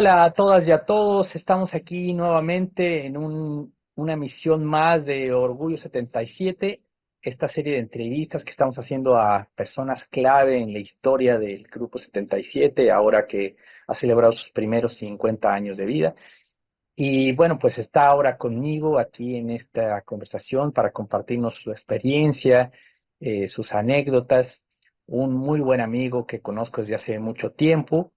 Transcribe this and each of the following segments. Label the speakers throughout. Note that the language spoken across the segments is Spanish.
Speaker 1: Hola a todas y a todos, estamos aquí nuevamente en una misión más de Orgullo 77, esta serie de entrevistas que estamos haciendo a personas clave en la historia del Grupo 77, ahora que ha celebrado sus primeros 50 años de vida. Y bueno, pues está ahora conmigo aquí en esta conversación para compartirnos su experiencia, sus anécdotas, un muy buen amigo que conozco desde hace mucho tiempo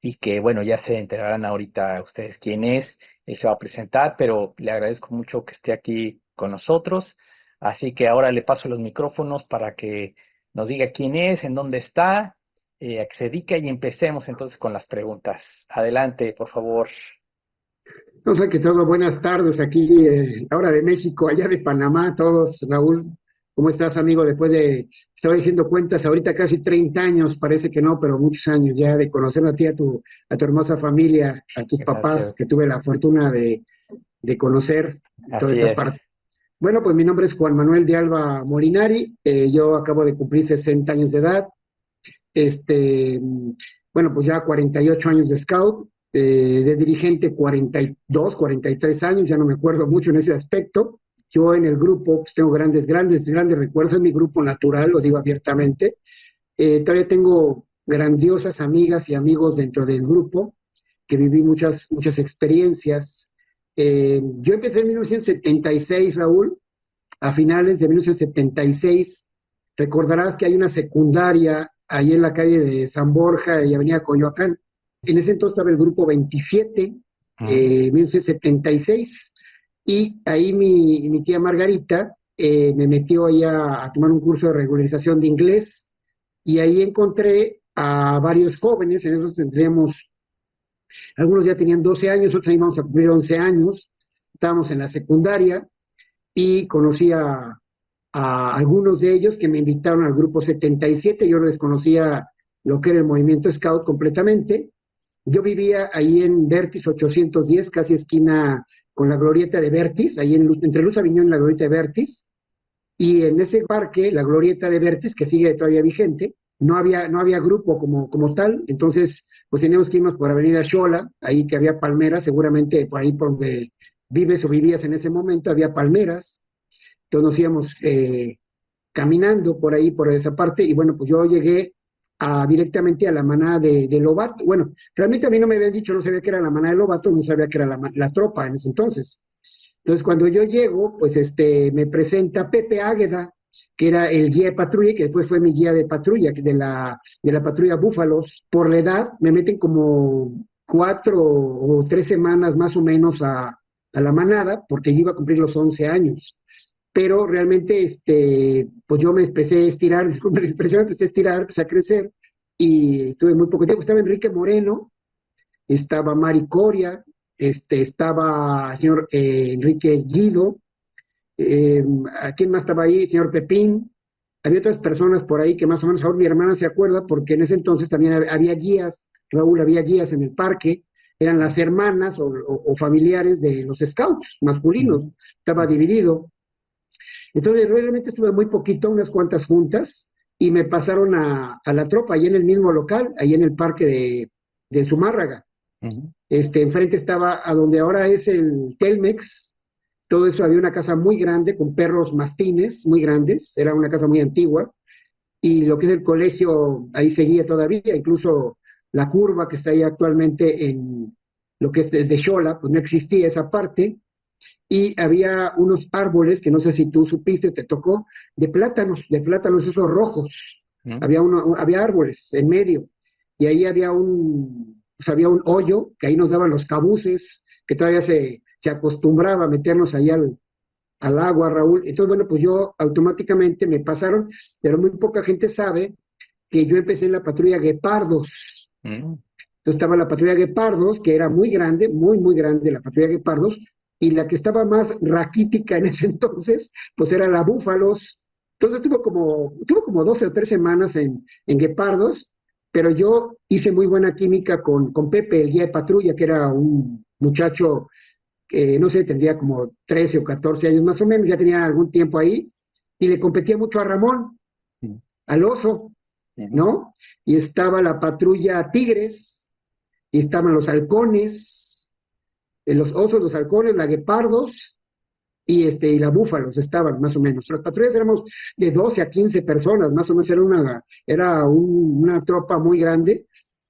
Speaker 1: y que bueno, ya se enterarán ahorita ustedes quién es, él se va a presentar, pero le agradezco mucho que esté aquí con nosotros. Así que ahora le paso los micrófonos para que nos diga quién es, en dónde está, a qué se dedica y empecemos entonces con las preguntas. Adelante, por favor.
Speaker 2: No sé qué todo, buenas tardes aquí, ahora de México, allá de Panamá, todos, Raúl, ¿cómo estás, amigo? Estaba diciendo cuentas, ahorita casi 30 años, parece que no, pero muchos años ya de conocer a ti, a tu hermosa familia, a tus papás,
Speaker 1: Gracias.
Speaker 2: que tuve la fortuna de conocer toda
Speaker 1: Así
Speaker 2: esta
Speaker 1: es.
Speaker 2: parte. Bueno, pues mi nombre es Juan Manuel de Alba Molinari, yo acabo de cumplir 60 años de edad, este, bueno, pues ya 48 años de scout, de dirigente 42, 43 años, ya no me acuerdo mucho en ese aspecto. Yo en el grupo pues, tengo grandes recuerdos, es mi grupo natural, lo digo abiertamente. Todavía tengo grandiosas amigas y amigos dentro del grupo, que viví muchas experiencias. Yo empecé en 1976, Raúl, a finales de 1976. Recordarás que hay una secundaria ahí en la calle de San Borja y Avenida Coyoacán. En ese entonces estaba el grupo 27,
Speaker 1: Ujú.
Speaker 2: 1976, y ahí mi tía Margarita me metió ahí a tomar un curso de regularización de inglés, y ahí encontré a varios jóvenes. En esos tendríamos, algunos ya tenían 12 años, otros íbamos a cumplir 11 años, estábamos en la secundaria, y conocí a algunos de ellos que me invitaron al grupo 77. Yo no desconocía lo que era el movimiento Scout completamente. Yo vivía ahí en Vertis 810, casi esquina con la glorieta de Vertis, ahí entre Luz Aviñón y la glorieta de Vertis, y en ese parque, la glorieta de Vertis, que sigue todavía vigente, no había grupo como tal. Entonces pues teníamos que irnos por Avenida Xola, ahí que había palmeras, seguramente por ahí por donde vives o vivías en ese momento, había palmeras. Entonces nos íbamos caminando por ahí, por esa parte, y bueno, pues yo llegué directamente a la manada de Lobato. Bueno, realmente a mí no me habían dicho, no sabía que era la manada de Lobato, no sabía que era la tropa en ese entonces. Entonces cuando yo llego, pues me presenta Pepe Águeda, que era el guía de patrulla, que después fue mi guía de patrulla, de la patrulla Búfalos. Por la edad, me meten como 4 o 3 semanas más o menos a la manada, porque yo iba a cumplir los 11 años. Pero realmente, pues yo me empecé a estirar, disculpe la expresión, empecé a estirar, empecé a crecer, y estuve muy poco tiempo. Estaba Enrique Moreno, estaba Mari Coria, estaba el señor Enrique Guido, ¿a quién más estaba ahí? El señor Pepín. Había otras personas por ahí que más o menos ahora mi hermana se acuerda, porque en ese entonces también había guías, Raúl, había guías en el parque, eran las hermanas o familiares de los scouts masculinos,
Speaker 1: Ujú.
Speaker 2: estaba dividido. Entonces realmente estuve muy poquito, unas cuantas juntas, y me pasaron a la tropa, ahí en el mismo local, ahí en el parque de Zumárraga.
Speaker 1: Ujú.
Speaker 2: Enfrente estaba a donde ahora es el Telmex. Todo eso, había una casa muy grande con perros mastines muy grandes, era una casa muy antigua, y lo que es el colegio ahí seguía todavía, incluso la curva que está ahí actualmente en lo que es de Xola, pues no existía esa parte. Y había unos árboles que no sé si tú supiste, te tocó, de plátanos esos rojos.
Speaker 1: Ujú.
Speaker 2: Había árboles en medio, y ahí había un hoyo, que ahí nos daban los cabuces, que todavía se acostumbraba a meternos ahí al agua, Raúl. Entonces, bueno, pues yo automáticamente me pasaron, pero muy poca gente sabe que yo empecé en la patrulla Guepardos.
Speaker 1: Ujú.
Speaker 2: Entonces estaba la patrulla Guepardos, que era muy grande, muy, muy grande la patrulla Guepardos, y la que estaba más raquítica en ese entonces, pues era la Búfalos. Entonces tuvo como 12 o 3 semanas en Guepardos, pero yo hice muy buena química con Pepe, el guía de patrulla, que era un muchacho que, no sé, tendría como 13 o 14 años más o menos, ya tenía algún tiempo ahí, y le competía mucho a Ramón, al oso,
Speaker 1: Ujú.
Speaker 2: ¿no? Y estaba la patrulla Tigres, y estaban los halcones, los osos, los halcones, la guepardos, y la búfalos estaban más o menos. Las patrullas éramos de 12 a 15 personas, más o menos una tropa muy grande,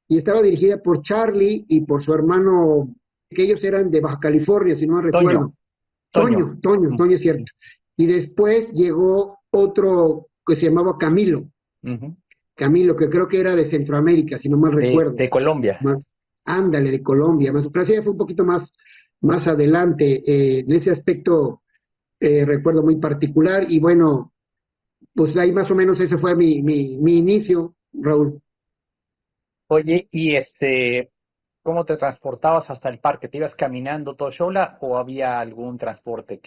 Speaker 2: y estaba dirigida por Charlie y por su hermano, que ellos eran de Baja California, si no me
Speaker 1: Toño,
Speaker 2: recuerdo.
Speaker 1: Toño.
Speaker 2: Toño es cierto. Y después llegó otro que se llamaba Camilo,
Speaker 1: Ujú.
Speaker 2: Camilo, que creo que era de Centroamérica, si no mal recuerdo.
Speaker 1: De Colombia.
Speaker 2: Ándale, de Colombia, pero sí fue un poquito más adelante, en ese aspecto recuerdo muy particular, y bueno, pues ahí más o menos ese fue mi inicio, Raúl.
Speaker 1: Oye, y ¿cómo te transportabas hasta el parque? ¿Te ibas caminando todo sola o había algún transporte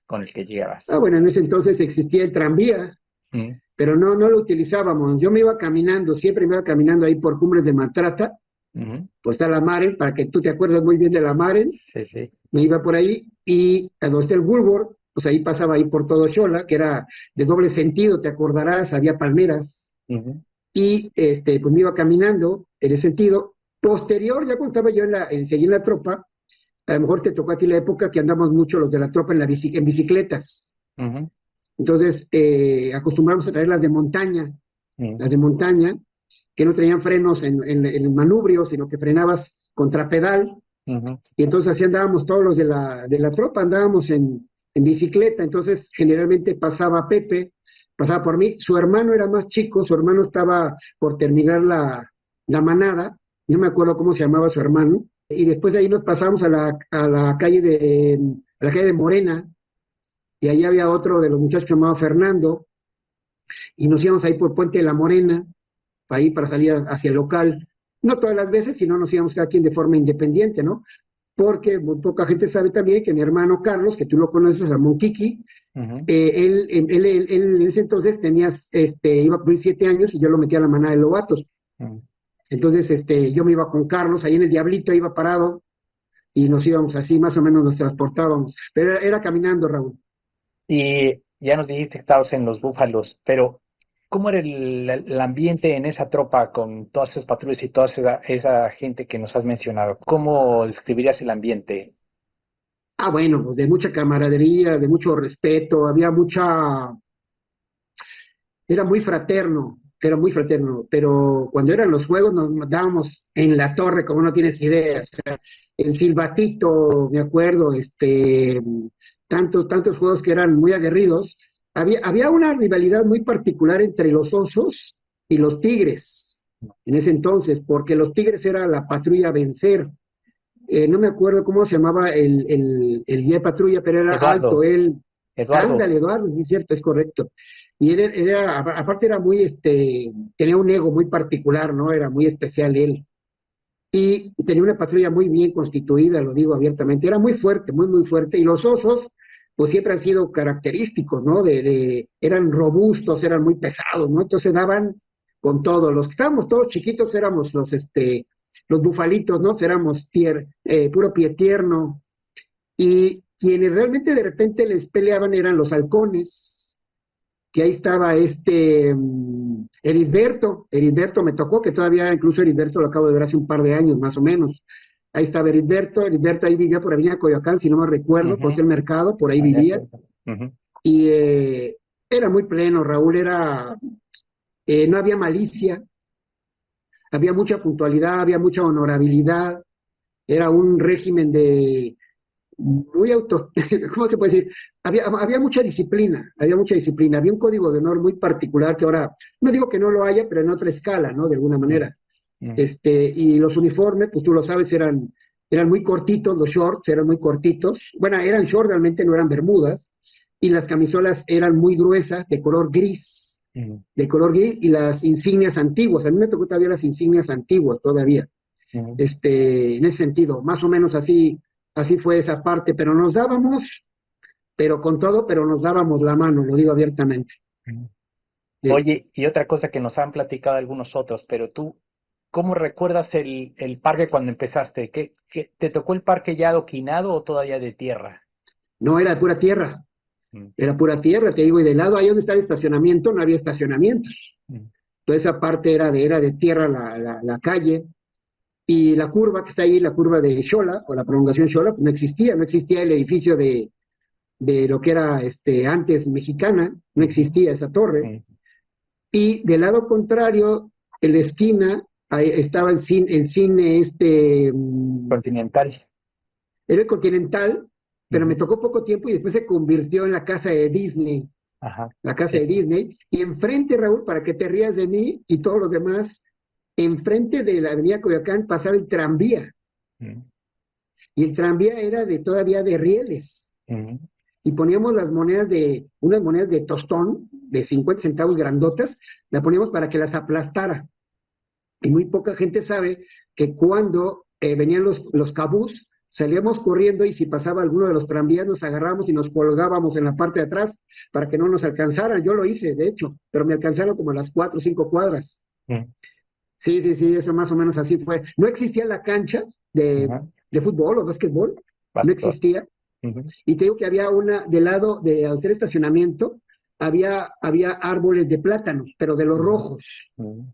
Speaker 1: con el que llegabas?
Speaker 2: Bueno, en ese entonces existía el tranvía,
Speaker 1: Mm,
Speaker 2: pero no lo utilizábamos. Yo me iba caminando, siempre me iba caminando ahí por Cumbres de Matrata,
Speaker 1: ujú.
Speaker 2: por está la Maren, para que tú te acuerdes muy bien de la Maren.
Speaker 1: Sí, sí.
Speaker 2: Me iba por ahí, y a donde está el Woolworth, pues ahí pasaba ahí por todo Xola, que era de doble sentido, te acordarás, había palmeras,
Speaker 1: Ujú,
Speaker 2: y pues me iba caminando en ese sentido. Posterior, ya cuando estaba yo seguí en la tropa, a lo mejor te tocó a ti la época que andamos mucho los de la tropa en bicicletas.
Speaker 1: ujú,
Speaker 2: Entonces, acostumbramos a traer las
Speaker 1: ujú,
Speaker 2: de montaña, que no traían frenos en el manubrio, sino que frenabas contra pedal,
Speaker 1: ujú.
Speaker 2: y entonces así andábamos todos los de la tropa, andábamos en bicicleta. Entonces generalmente pasaba Pepe, pasaba por mí, su hermano era más chico, su hermano estaba por terminar la manada, no me acuerdo cómo se llamaba su hermano, y después de ahí nos pasamos a la calle de Morena, y ahí había otro de los muchachos que se llamaba Fernando, y nos íbamos ahí por Puente de la Morena, para salir hacia el local. No todas las veces, sino nos íbamos cada quien de forma independiente, ¿no? Porque muy poca gente sabe también que mi hermano Carlos, que tú lo conoces, Ramón Kiki,
Speaker 1: Ujú,
Speaker 2: él en ese entonces iba a cumplir 7 años, y yo lo metí a la manada de Lobatos.
Speaker 1: ujú.
Speaker 2: Entonces, yo me iba con Carlos, ahí en el Diablito iba parado, y nos íbamos así, más o menos nos transportábamos. Pero era caminando, Raúl.
Speaker 1: Y ya nos dijiste que estabas en los Búfalos, pero ¿cómo era el ambiente en esa tropa con todas esas patrullas y toda esa gente que nos has mencionado? ¿Cómo describirías el ambiente?
Speaker 2: Bueno, pues de mucha camaradería, de mucho respeto, era muy fraterno, pero cuando eran los juegos nos dábamos en la torre, como no tienes idea. O sea, el silbatito, me acuerdo, tantos juegos que eran muy aguerridos. Había una rivalidad muy particular entre los osos y los tigres en ese entonces, porque los tigres era la patrulla a vencer. No me acuerdo cómo se llamaba el guía de patrulla, pero era alto,
Speaker 1: Eduardo,
Speaker 2: él.
Speaker 1: Eduardo.
Speaker 2: Ándale, Eduardo, es cierto, es correcto. Y aparte era tenía un ego muy particular, ¿no? Era muy especial él. Y tenía una patrulla muy bien constituida, lo digo abiertamente. Era muy fuerte, muy fuerte. Y los osos, pues siempre han sido característicos, ¿no? Eran robustos, eran muy pesados, ¿no? Entonces daban con todo. Los que estábamos todos chiquitos éramos los bufalitos, ¿no? Éramos puro pie tierno. Y quienes realmente de repente les peleaban eran los halcones, que ahí estaba Heriberto me tocó, que todavía incluso Heriberto lo acabo de ver hace un par de años más o menos. Ahí estaba Heriberto ahí vivía por Avenida Coyoacán, si no me recuerdo, por
Speaker 1: Ujú,
Speaker 2: el mercado, por ahí
Speaker 1: allá
Speaker 2: vivía,
Speaker 1: está. Ujú,
Speaker 2: y era muy pleno, Raúl, no había malicia, había mucha puntualidad, había mucha honorabilidad, era un régimen muy ¿cómo se puede decir? Había mucha disciplina, había un código de honor muy particular que ahora, no digo que no lo haya, pero en otra escala, ¿no? De alguna
Speaker 1: ujú,
Speaker 2: manera.
Speaker 1: ujú,
Speaker 2: Y los uniformes, pues tú lo sabes, eran muy cortitos, los shorts eran muy cortitos. Bueno, eran shorts, realmente no eran bermudas, y las camisolas eran muy gruesas,
Speaker 1: ujú,
Speaker 2: y las insignias antiguas. A mí me tocó todavía las insignias antiguas, todavía
Speaker 1: ujú,
Speaker 2: en ese sentido, más o menos así fue esa parte, pero nos dábamos, pero con todo, pero nos dábamos la mano, lo digo abiertamente.
Speaker 1: ujú.
Speaker 2: Eh,
Speaker 1: Oye, y otra cosa que nos han platicado algunos otros, pero tú, ¿cómo recuerdas el parque cuando empezaste? ¿Te tocó el parque ya adoquinado o todavía de tierra?
Speaker 2: no
Speaker 1: Mm,
Speaker 2: era pura tierra, te digo, y de lado ahí donde está el estacionamiento no había estacionamientos.
Speaker 1: mm,
Speaker 2: Toda esa parte era de tierra la calle, y la curva que está ahí, la curva de Xola, o la prolongación Xola, pues no existía el edificio de lo que era antes Mexicana, no existía esa torre,
Speaker 1: Mm.
Speaker 2: y del lado contrario, en la esquina, ahí estaba el cine
Speaker 1: Continental.
Speaker 2: era el Continental, pero me
Speaker 1: Ujú.
Speaker 2: tocó poco tiempo y después se convirtió en la casa de Disney,
Speaker 1: Ajá.
Speaker 2: la casa
Speaker 1: Sí,
Speaker 2: de
Speaker 1: sí.
Speaker 2: Disney, y enfrente, Raúl, para que te rías de mí y todos los demás, enfrente de la avenida Coyoacán pasaba el tranvía,
Speaker 1: Mm.
Speaker 2: y el tranvía era todavía de rieles,
Speaker 1: Mm.
Speaker 2: y poníamos unas monedas de tostón, de 50 centavos grandotas, la poníamos para que las aplastara, y muy poca gente sabe que cuando venían los cabús, salíamos corriendo y si pasaba alguno de los tranvías nos agarrábamos y nos colgábamos en la parte de atrás para que no nos alcanzaran. Yo lo hice, de hecho, pero me alcanzaron como a las 4 o 5 cuadras.
Speaker 1: Mm.
Speaker 2: Sí, sí, sí, eso más o menos así fue. No existía la cancha de,
Speaker 1: Ajá.
Speaker 2: de fútbol o básquetbol, no
Speaker 1: Bastante.
Speaker 2: existía.
Speaker 1: Ujú.
Speaker 2: Y te digo que había del lado de hacer estacionamiento, había árboles de plátanos, pero de los
Speaker 1: Ujú.
Speaker 2: rojos.
Speaker 1: Ujú.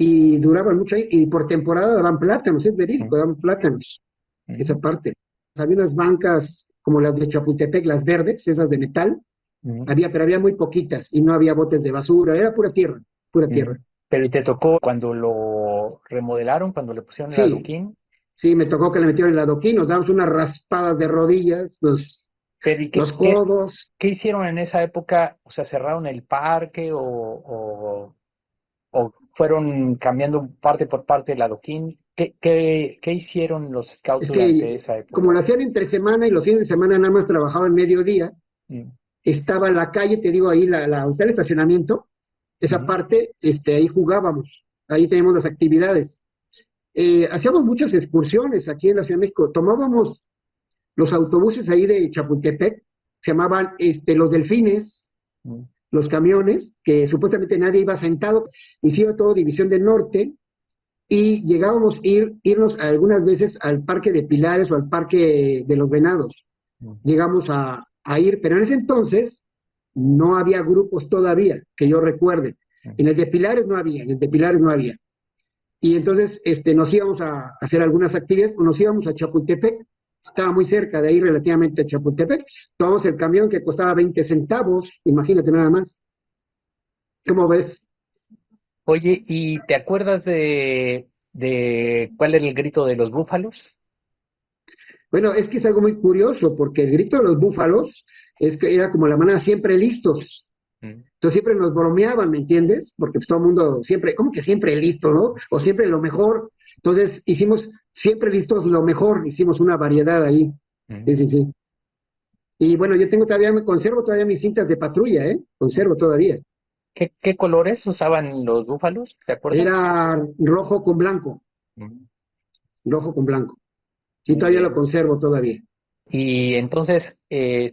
Speaker 2: Y duraban mucho ahí, y por temporada daban plátanos, es
Speaker 1: Ujú.
Speaker 2: verídico, daban plátanos, esa
Speaker 1: Ujú.
Speaker 2: parte. Había unas bancas como las de Chapultepec, las verdes, esas de metal,
Speaker 1: Ujú.
Speaker 2: pero había muy poquitas, y no había botes de basura, era pura tierra, pura tierra.
Speaker 1: Ujú. Pero ¿y te tocó cuando lo remodelaron, cuando le pusieron el
Speaker 2: Sí,
Speaker 1: adoquín?
Speaker 2: sí, me tocó que le metieron el adoquín, nos damos unas raspadas de rodillas,
Speaker 1: Pero ¿y
Speaker 2: los
Speaker 1: qué,
Speaker 2: codos.
Speaker 1: qué hicieron en esa época? O sea, ¿cerraron el parque o fueron cambiando parte por parte el adoquín? ¿Qué hicieron los scouts
Speaker 2: Es
Speaker 1: durante
Speaker 2: que
Speaker 1: esa
Speaker 2: como lo
Speaker 1: época?
Speaker 2: hacían entre semana y los fines de semana nada más trabajaba en mediodía,
Speaker 1: Mm.
Speaker 2: estaba la calle, te digo ahí, o sea, el estacionamiento, esa
Speaker 1: Ujú.
Speaker 2: parte, ahí jugábamos, ahí teníamos las actividades. Hacíamos muchas excursiones aquí en la Ciudad de México, tomábamos los autobuses ahí de Chapultepec, se llamaban los delfines,
Speaker 1: Mm.
Speaker 2: los camiones, que supuestamente nadie iba sentado, hicieron todo División del Norte, y llegábamos irnos algunas veces al Parque de Pilares o al Parque de los Venados.
Speaker 1: Mm.
Speaker 2: Llegamos a ir, pero en ese entonces no había grupos todavía, que yo recuerde.
Speaker 1: Mm.
Speaker 2: En el de Pilares no había, en el de Pilares no había. Y entonces nos íbamos a hacer algunas actividades, o nos íbamos a Chapultepec, estaba muy cerca de ahí relativamente a Chapultepec, tomamos el camión que costaba 20 centavos, imagínate nada más. ¿Cómo ves?
Speaker 1: Oye, ¿y te acuerdas de cuál era el grito de los búfalos?
Speaker 2: Bueno, es que es algo muy curioso, porque el grito de los búfalos es que era como la manera siempre listos.
Speaker 1: Mm.
Speaker 2: Entonces siempre nos bromeaban, ¿me entiendes? Porque pues, todo el mundo siempre, ¿cómo que siempre listo, no? O siempre lo mejor. Entonces hicimos siempre listos lo mejor, hicimos una variedad ahí. Sí,
Speaker 1: Mm.
Speaker 2: sí, sí. Y bueno, yo conservo todavía mis cintas de patrulla, ¿eh? Conservo todavía.
Speaker 1: ¿Qué colores usaban los búfalos? ¿Te acuerdas?
Speaker 2: Era rojo con blanco,
Speaker 1: Mm.
Speaker 2: rojo con blanco. Sí,
Speaker 1: Muy
Speaker 2: todavía lo
Speaker 1: bien.
Speaker 2: conservo todavía.
Speaker 1: Y entonces,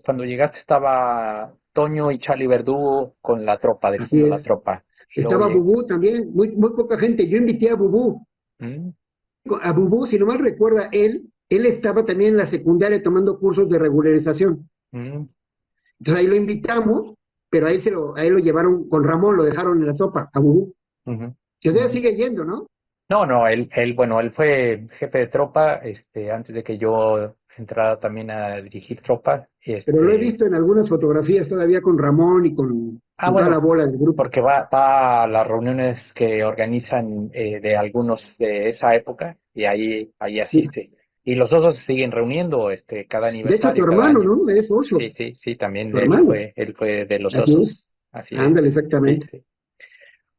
Speaker 1: cuando llegaste estaba Toño y Charlie Verdugo con la tropa,
Speaker 2: Así
Speaker 1: defendiendo la
Speaker 2: es.
Speaker 1: tropa.
Speaker 2: Estaba
Speaker 1: Oye,
Speaker 2: Bubú también, muy, muy poca gente. Yo invité a Bubú.
Speaker 1: mm.
Speaker 2: A Bubú, si no mal recuerda, él estaba también en la secundaria tomando cursos de regularización.
Speaker 1: Mm.
Speaker 2: Entonces ahí lo invitamos, pero a él lo llevaron con Ramón, lo dejaron en la tropa, a Bubú.
Speaker 1: Ujú.
Speaker 2: Que usted
Speaker 1: Ujú.
Speaker 2: sigue yendo, ¿no?
Speaker 1: No, no, bueno, él fue jefe de tropa, antes de que yo entrara también a dirigir tropa,
Speaker 2: Pero lo he visto en algunas fotografías todavía con Ramón y con toda la
Speaker 1: bueno,
Speaker 2: bola del grupo.
Speaker 1: porque va a las reuniones que organizan de algunos de esa época y ahí
Speaker 2: Sí.
Speaker 1: asiste. Y los osos se siguen reuniendo cada
Speaker 2: De hecho, tu
Speaker 1: aniversario, cada
Speaker 2: hermano,
Speaker 1: año.
Speaker 2: ¿no? Es
Speaker 1: Sí,
Speaker 2: oso,
Speaker 1: sí, sí, también
Speaker 2: tu hermano.
Speaker 1: él fue de los
Speaker 2: Así es.
Speaker 1: osos. Así es.
Speaker 2: Ándale,
Speaker 1: Sí,
Speaker 2: exactamente.
Speaker 1: sí.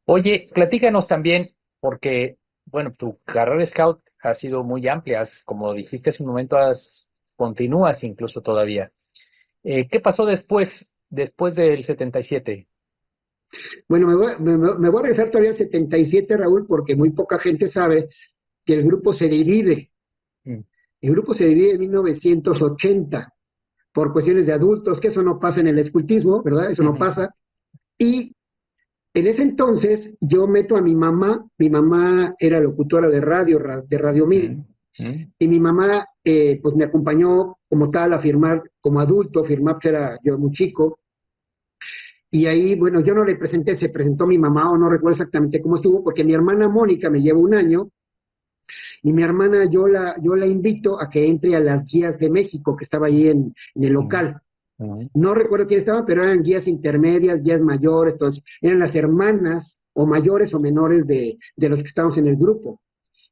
Speaker 1: Oye, platícanos también, porque, bueno, tu carrera scout ha sido muy amplia, como dijiste hace un momento, continúas incluso todavía. ¿Qué pasó después del 77?
Speaker 2: Bueno, me voy a regresar todavía al 77, Raúl, porque muy poca gente sabe que el grupo se divide.
Speaker 1: Mm.
Speaker 2: El grupo se divide en 1980 por cuestiones de adultos, que eso no pasa en el escultismo, ¿verdad? Eso no
Speaker 1: Ujú.
Speaker 2: pasa. Y en ese entonces yo meto a mi mamá era locutora de radio, de Radio 1000,
Speaker 1: Mm. Mm.
Speaker 2: y mi mamá pues me acompañó como tal a firmar, como adulto, firmar, pues era yo muy chico, y ahí, bueno, yo no le presenté, se presentó mi mamá, o no recuerdo exactamente cómo estuvo, porque mi hermana Mónica me lleva un año, Y mi hermana, yo la invito a que entre a las guías de México, que estaba ahí en el
Speaker 1: Mm,
Speaker 2: local.
Speaker 1: mm,
Speaker 2: No recuerdo quién estaban, pero eran guías intermedias, guías mayores, entonces eran las hermanas o mayores o menores de los que estábamos en el grupo.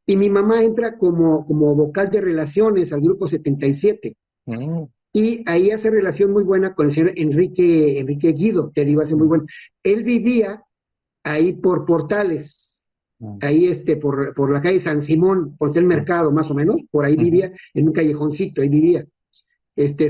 Speaker 2: Y mi mamá entra como vocal de relaciones al grupo 77.
Speaker 1: mm,
Speaker 2: Y ahí hace relación muy buena con el señor Enrique Guido, te digo, hace muy
Speaker 1: mm,
Speaker 2: buena. Él vivía ahí por Portales,
Speaker 1: mm,
Speaker 2: ahí por la calle San Simón, por ser el
Speaker 1: mm,
Speaker 2: mercado más o menos, por ahí
Speaker 1: ujú,
Speaker 2: vivía, en un callejoncito, ahí vivía.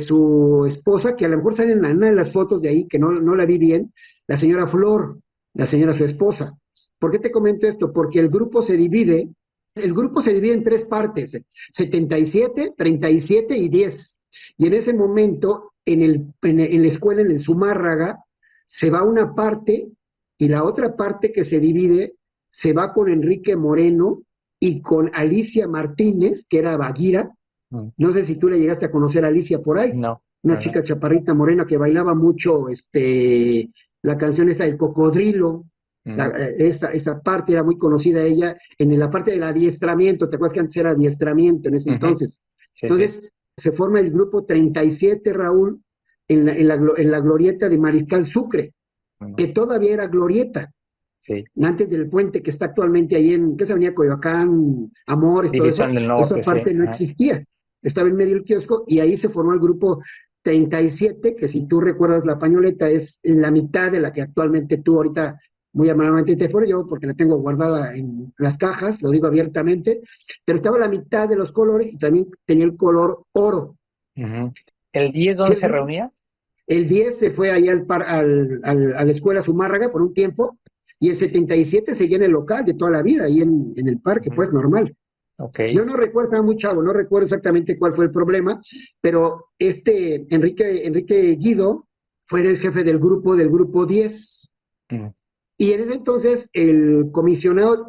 Speaker 2: Su esposa, que a lo mejor sale en una de las fotos de ahí, que no la vi bien, la señora Flor, la señora su esposa. ¿Por qué te comento esto? Porque el grupo se divide en tres partes, 77, 37 y 10. Y en ese momento, en la escuela, en el Zumárraga, se va una parte y la otra parte que se divide se va con Enrique Moreno y con Alicia Martínez, que era Baguira.
Speaker 1: mm.
Speaker 2: No sé si tú le llegaste a conocer a Alicia por ahí,
Speaker 1: No,
Speaker 2: una
Speaker 1: no, no.
Speaker 2: chica chaparrita morena que bailaba mucho la canción esta del cocodrilo,
Speaker 1: Mm,
Speaker 2: esa parte era muy conocida ella en la parte del adiestramiento. ¿Te acuerdas que antes era adiestramiento en ese
Speaker 1: ujú,
Speaker 2: entonces?
Speaker 1: sí, sí.
Speaker 2: Entonces se forma el grupo 37, Raúl, en la glorieta de Mariscal Sucre,
Speaker 1: Mm,
Speaker 2: que todavía era glorieta,
Speaker 1: sí.
Speaker 2: antes del puente que está actualmente ahí ¿qué se venía? Coyoacán, Amores, todo eso.
Speaker 1: División del
Speaker 2: Esa
Speaker 1: Norte, sí.
Speaker 2: parte no
Speaker 1: Ajá.
Speaker 2: existía, estaba en medio del kiosco y ahí se formó el grupo 37, que si tú recuerdas la pañoleta es en la mitad de la que actualmente tú ahorita muy amablemente te pones, yo porque la tengo guardada en las cajas, lo digo abiertamente, pero estaba la mitad de los colores y también tenía el color oro.
Speaker 1: Ujú. ¿El 10
Speaker 2: Sí,
Speaker 1: dónde se reunía?
Speaker 2: el 10 se fue ahí a la escuela Zumárraga por un tiempo, y el 77 seguía en el local de toda la vida, ahí en el parque,
Speaker 1: Ujú.
Speaker 2: pues normal.
Speaker 1: Ok.
Speaker 2: Yo no recuerdo, estaba muy chavo, no recuerdo exactamente cuál fue el problema, pero Enrique Guido fue el jefe del grupo 10.
Speaker 1: Mm,
Speaker 2: Y en ese entonces el comisionado,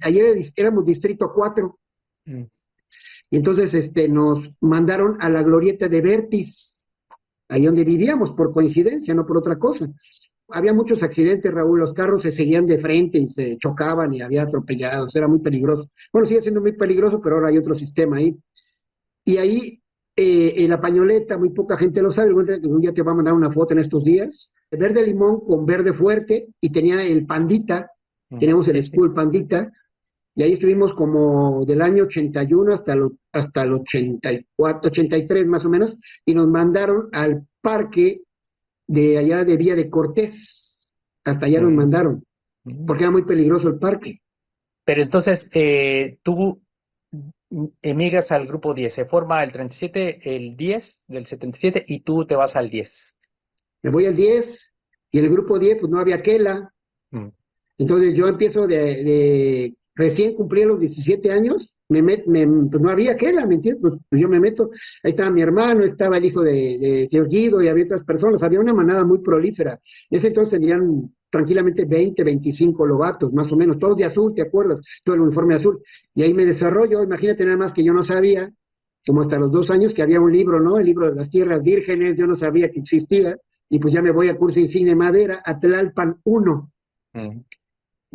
Speaker 2: ayer éramos distrito 4,
Speaker 1: mm,
Speaker 2: y entonces nos mandaron a la glorieta de Vertis, ahí donde vivíamos, por coincidencia, no por otra cosa. Había muchos accidentes, Raúl, los carros se seguían de frente y se chocaban y había atropellados, era muy peligroso. Bueno, sigue siendo muy peligroso, pero ahora hay otro sistema ahí. Y ahí, en la pañoleta, muy poca gente lo sabe, un día te va a mandar una foto en estos días, verde limón con verde fuerte, y tenía el pandita, tenemos
Speaker 1: sí,
Speaker 2: el
Speaker 1: sí.
Speaker 2: school pandita, y ahí estuvimos como del año 81 hasta el 84, 83 más o menos, y nos mandaron al parque de allá de Vía de Cortés, hasta allá nos
Speaker 1: Mm,
Speaker 2: mandaron,
Speaker 1: mm.
Speaker 2: porque era muy peligroso el parque.
Speaker 1: Pero entonces, tú emigras al grupo 10, se forma el 37, el 10 del 77 y tú te vas al 10.
Speaker 2: Me voy al 10 y en el grupo 10 pues no había quela,
Speaker 1: Mm,
Speaker 2: entonces yo empiezo recién cumplí los 17 años, pues no había quela, ¿me entiendes? Pues yo me meto, ahí estaba mi hermano, estaba el hijo de señor Guido y había otras personas, había una manada muy prolífera. En ese entonces tenían tranquilamente 20, 25 lobatos, más o menos, todos de azul, ¿te acuerdas? Todo el uniforme azul. Y ahí me desarrollo, imagínate nada más que yo no sabía, como hasta los 2 años, que había un libro, ¿no? El libro de las tierras vírgenes, yo no sabía que existía, y pues ya me voy al curso insigne madera, a Tlalpan 1,
Speaker 1: mm,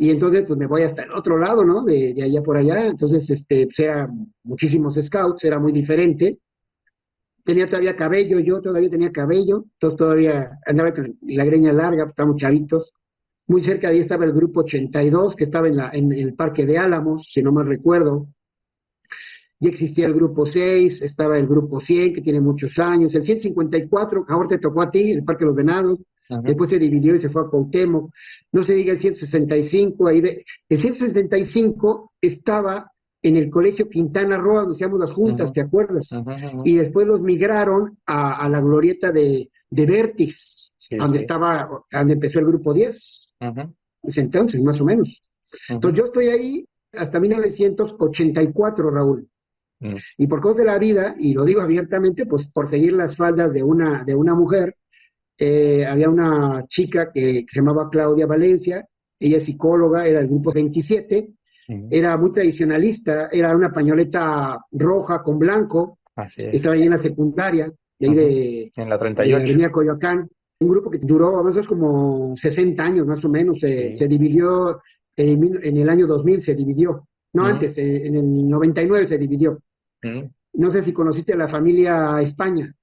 Speaker 2: y entonces pues me voy hasta el otro lado, ¿no? De allá por allá, entonces pues era muchísimos scouts, era muy diferente. Tenía todavía cabello, yo todavía tenía cabello, entonces todavía andaba con la greña larga, pues, estábamos chavitos. Muy cerca de ahí estaba el grupo 82, que estaba en el Parque de Álamos, si no mal recuerdo. Ya existía el grupo 6, estaba el grupo 100, que tiene muchos años, el 154, ahora te tocó a ti, el Parque de los Venados,
Speaker 1: ujú,
Speaker 2: después se dividió y se fue a Cuauhtémoc, no se diga el 165, el 165 estaba en el Colegio Quintana Roo, donde hacíamos las juntas,
Speaker 1: ujú,
Speaker 2: ¿te acuerdas?
Speaker 1: ujú, ujú.
Speaker 2: Y después los migraron a la glorieta de Vértiz,
Speaker 1: Sí, sí.
Speaker 2: donde empezó el grupo 10,
Speaker 1: Ujú,
Speaker 2: ese entonces, más o menos. Entonces
Speaker 1: ujú,
Speaker 2: yo estoy ahí hasta 1984, Raúl.
Speaker 1: mm,
Speaker 2: Y por cosas de la vida, y lo digo abiertamente, pues por seguir las faldas de una mujer, había una chica que se llamaba Claudia Valencia, ella es psicóloga, era del grupo 27,
Speaker 1: mm.
Speaker 2: era muy tradicionalista, era una pañoleta roja con blanco,
Speaker 1: Así es.
Speaker 2: estaba ahí en la secundaria, de ahí
Speaker 1: Ujú.
Speaker 2: de,
Speaker 1: En la
Speaker 2: de
Speaker 1: 38.
Speaker 2: Avenida Coyoacán, un grupo que duró a veces como 60 años más o menos, se
Speaker 1: Sí.
Speaker 2: dividió en el año 2000, se dividió. No,
Speaker 1: Mm,
Speaker 2: antes, en el 99 se dividió.
Speaker 1: mm.
Speaker 2: No sé si conociste a la familia España,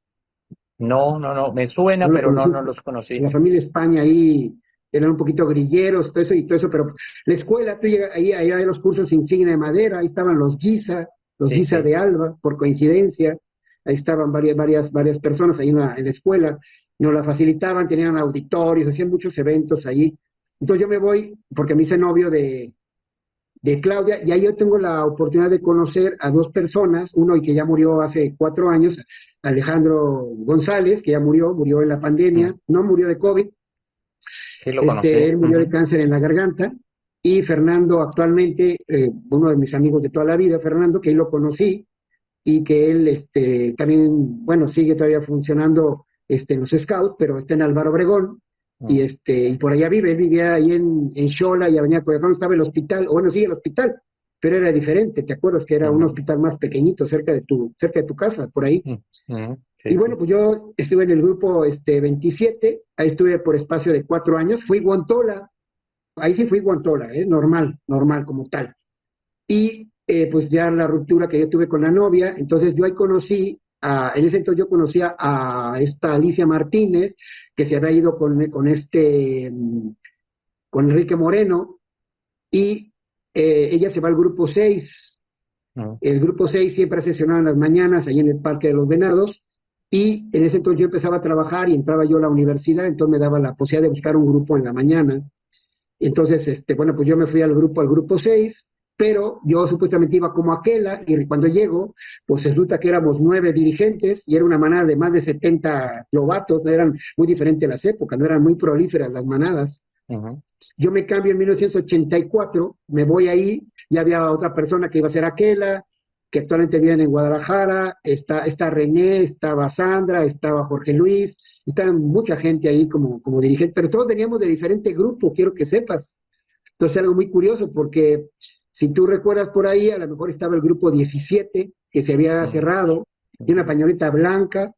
Speaker 1: No, no, no, me suena,
Speaker 2: no lo
Speaker 1: pero no,
Speaker 2: conocí.
Speaker 1: no los conocí.
Speaker 2: La familia España ahí eran un poquito grilleros, todo eso y todo eso, pero la escuela, tú llegas, ahí hay los cursos insignia de madera, ahí estaban los
Speaker 1: Sí,
Speaker 2: Guisa
Speaker 1: sí.
Speaker 2: de Alba, por coincidencia, ahí estaban varias personas ahí en la escuela, nos la facilitaban, tenían auditorios, hacían muchos eventos ahí. Entonces yo me voy, porque me hice novio de Claudia, y ahí yo tengo la oportunidad de conocer a dos personas, uno y que ya murió hace 4 años, Alejandro González, que ya murió en la pandemia,
Speaker 1: Mm,
Speaker 2: no murió de COVID,
Speaker 1: sí, lo conocí.
Speaker 2: él murió de
Speaker 1: Ujú,
Speaker 2: cáncer en la garganta, y Fernando actualmente, uno de mis amigos de toda la vida, Fernando, que ahí lo conocí, y que él también, bueno, sigue todavía funcionando en los Scouts, pero está en Álvaro Obregón,
Speaker 1: mm,
Speaker 2: y por allá vive, él vivía ahí en Xola y Avenida Coyoacán, estaba el hospital, o bueno, sí, el hospital, pero era diferente, ¿te acuerdas que era un
Speaker 1: ujú,
Speaker 2: hospital más pequeñito, cerca de tu casa, por ahí?
Speaker 1: mm, sí,
Speaker 2: Y bueno,
Speaker 1: sí.
Speaker 2: pues yo estuve en el grupo 27, ahí estuve por espacio de 4 años, fui guantola, ahí sí fui guantola, normal como tal. Y pues ya la ruptura que yo tuve con la novia, entonces yo ahí en ese entonces yo conocía a esta Alicia Martínez, que se había ido con Enrique Moreno, y ella se va al grupo 6.
Speaker 1: Mm,
Speaker 2: El grupo 6 siempre sesionaba en las mañanas, ahí en el Parque de los Venados, y en ese entonces yo empezaba a trabajar y entraba yo a la universidad, entonces me daba la posibilidad de buscar un grupo en la mañana. Entonces, bueno, pues yo me fui al grupo 6, pero yo supuestamente iba como aquela, y cuando llego, pues resulta que éramos 9 dirigentes, y era una manada de más de 70 lobatos, no eran muy diferentes las épocas, no eran muy prolíferas las manadas.
Speaker 1: ujú,
Speaker 2: Yo me cambio en 1984, me voy ahí, ya había otra persona que iba a ser aquela, que actualmente vive en Guadalajara, está René, estaba Sandra, estaba Jorge Luis, estaba mucha gente ahí como dirigente, pero todos veníamos de diferente grupo, quiero que sepas. Entonces, algo muy curioso, porque si tú recuerdas por ahí, a lo mejor estaba el grupo 17, que se había
Speaker 1: ujú,
Speaker 2: cerrado, y una
Speaker 1: ujú,
Speaker 2: pañoleta blanca,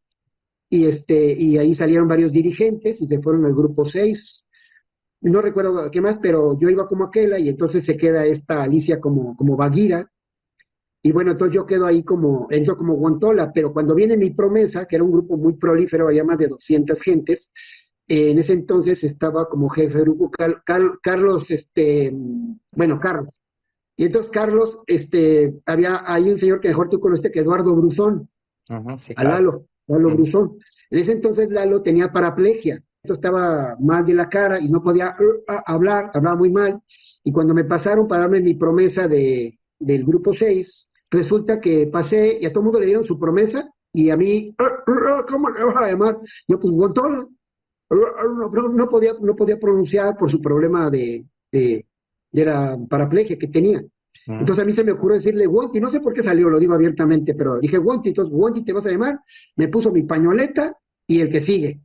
Speaker 2: y ahí salieron varios dirigentes y se fueron al grupo 6. No recuerdo qué más, pero yo iba como aquella, y entonces se queda esta Alicia como Baguira, y bueno, entonces yo quedo ahí entro como guantola, pero cuando viene mi promesa, que era un grupo muy prolífero, había más de 200 gentes, en ese entonces estaba como jefe de grupo Carlos, bueno, Carlos. Y entonces Carlos, hay un señor que mejor tú conoces, que Eduardo Bruzón,
Speaker 1: ujú, sí,
Speaker 2: a
Speaker 1: claro.
Speaker 2: Lalo
Speaker 1: Ujú,
Speaker 2: Bruzón. En ese entonces Lalo tenía paraplegia, entonces estaba mal de la cara y no podía hablar, hablaba muy mal. Y cuando me pasaron para darme mi promesa del grupo 6, resulta que pasé y a todo el mundo le dieron su promesa, y a mí, ¿cómo le vas a llamar? Yo pues Gonzalo, no podía pronunciar por su problema de la paraplegia que tenía.
Speaker 1: ujú,
Speaker 2: Entonces a mí se me ocurrió decirle Wonti, no sé por qué salió, lo digo abiertamente, pero dije Wonti, entonces Wonti te vas a llamar, me puso mi pañoleta y el que sigue.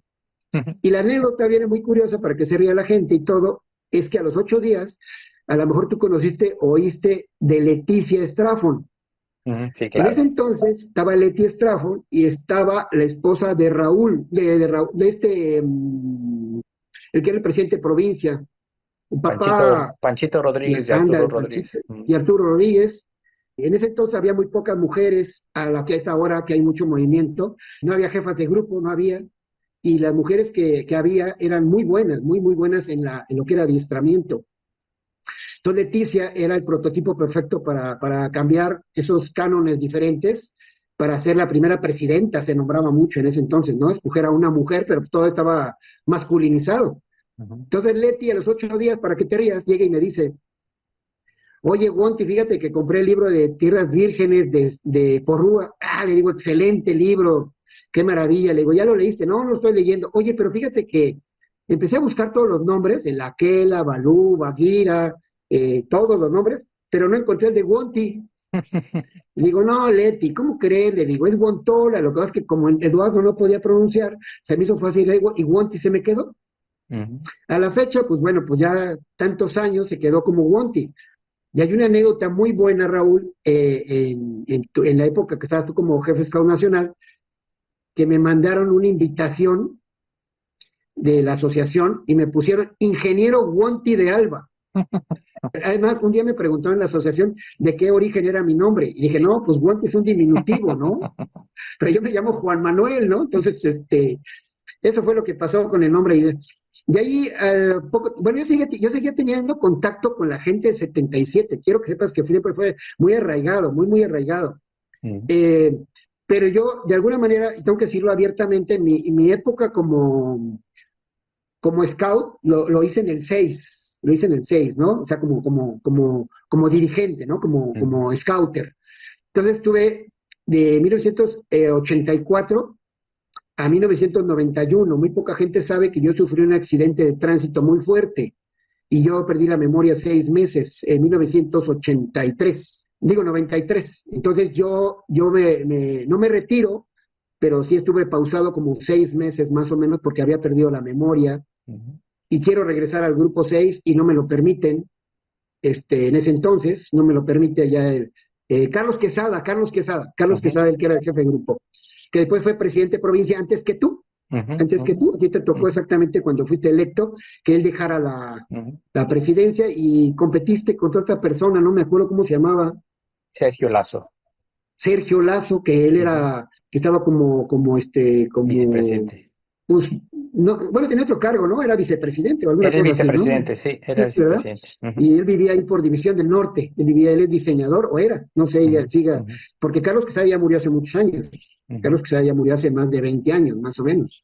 Speaker 1: ujú,
Speaker 2: Y la anécdota viene muy curiosa para que se ría la gente y todo, es que a los 8 días, a lo mejor tú conociste o oíste de Leticia Estrafón.
Speaker 1: ujú, sí,
Speaker 2: En ese
Speaker 1: claro.
Speaker 2: entonces estaba Leti Estrafón y estaba la esposa de Raúl, el que era el presidente de provincia, un papá,
Speaker 1: Panchito Rodríguez y Arturo
Speaker 2: ándale,
Speaker 1: Rodríguez.
Speaker 2: Panchito,
Speaker 1: Ujú,
Speaker 2: y Arturo Rodríguez. En ese entonces había muy pocas mujeres, a la que a esta hora que hay mucho movimiento, no había jefas de grupo, no había, y las mujeres que había eran muy buenas, muy buenas en lo que era adiestramiento. Entonces Leticia era el prototipo perfecto para cambiar esos cánones diferentes, para ser la primera presidenta, se nombraba mucho en ese entonces, ¿no? Escoger a una mujer, pero todo estaba masculinizado.
Speaker 1: ujú,
Speaker 2: Entonces Leti a los 8 días, para que te rías, llega y me dice, oye, Wonti, fíjate que compré el libro de Tierras Vírgenes de Porrúa. Ah, le digo, excelente libro, qué maravilla. Le digo, ¿ya lo leíste? No, no lo estoy leyendo. Oye, pero fíjate que empecé a buscar todos los nombres, el Aquela, Balú, Baguira, todos los nombres, pero no encontré el de Wonti. Le digo, no, Leti, ¿cómo crees? Le digo, es Guantola. Lo que pasa es que como Eduardo no podía pronunciar, se me hizo fácil, le digo, y Wonti se me quedó.
Speaker 1: ujú,
Speaker 2: A la fecha, pues bueno, pues ya tantos años se quedó como Wonti. Y hay una anécdota muy buena, Raúl, en la época que estabas tú como jefe Scout Nacional, que me mandaron una invitación de la asociación y me pusieron Ingeniero Wonti de Alba. Además, un día me preguntaron en la asociación de qué origen era mi nombre. Y dije, no, pues Guante es un diminutivo, ¿no? Pero yo me llamo Juan Manuel, ¿no? Entonces, eso fue lo que pasó con el nombre. Y de ahí, bueno, yo seguía teniendo contacto con la gente de 77. Quiero que sepas que siempre fue muy arraigado, muy, muy arraigado.
Speaker 1: Mm,
Speaker 2: Eh, pero yo, de alguna manera, y tengo que decirlo abiertamente, mi época como scout lo hice en el 6, lo hice en el 6, ¿no? O sea, como dirigente, ¿no?
Speaker 1: mm,
Speaker 2: Como scouter. Entonces estuve de 1984 a 1991. Muy poca gente sabe que yo sufrí un accidente de tránsito muy fuerte y yo perdí la memoria 6 meses, en 1983, digo 93. Entonces no me retiro, pero sí estuve pausado como 6 meses más o menos porque había perdido la memoria
Speaker 1: mm.
Speaker 2: y quiero regresar al grupo 6 y no me lo permiten. En ese entonces no me lo permite ya Carlos
Speaker 1: Ujú,
Speaker 2: Quesada, el que era el jefe de grupo, que después fue presidente de provincia
Speaker 1: ujú,
Speaker 2: antes que
Speaker 1: ujú,
Speaker 2: tú, a ti te tocó
Speaker 1: ujú,
Speaker 2: exactamente cuando fuiste electo, que él dejara
Speaker 1: ujú.
Speaker 2: la presidencia y competiste contra otra persona, no me acuerdo cómo se llamaba,
Speaker 1: Sergio Lazo,
Speaker 2: Sergio Lazo, que él
Speaker 1: ujú,
Speaker 2: que estaba
Speaker 1: vicepresidente.
Speaker 2: pues, no, bueno, tenía otro cargo, ¿no? Era vicepresidente o alguna
Speaker 1: Era el
Speaker 2: cosa así, ¿no?
Speaker 1: vicepresidente, sí, era el
Speaker 2: Sí, ¿verdad?
Speaker 1: vicepresidente. Ujú,
Speaker 2: Y él vivía ahí por División del Norte, él es diseñador, o era, no sé,
Speaker 1: ujú,
Speaker 2: ella siga,
Speaker 1: ujú,
Speaker 2: porque Carlos Quesada ya murió hace muchos años,
Speaker 1: ujú.
Speaker 2: Carlos Quesada ya murió hace más de 20 años, más o menos.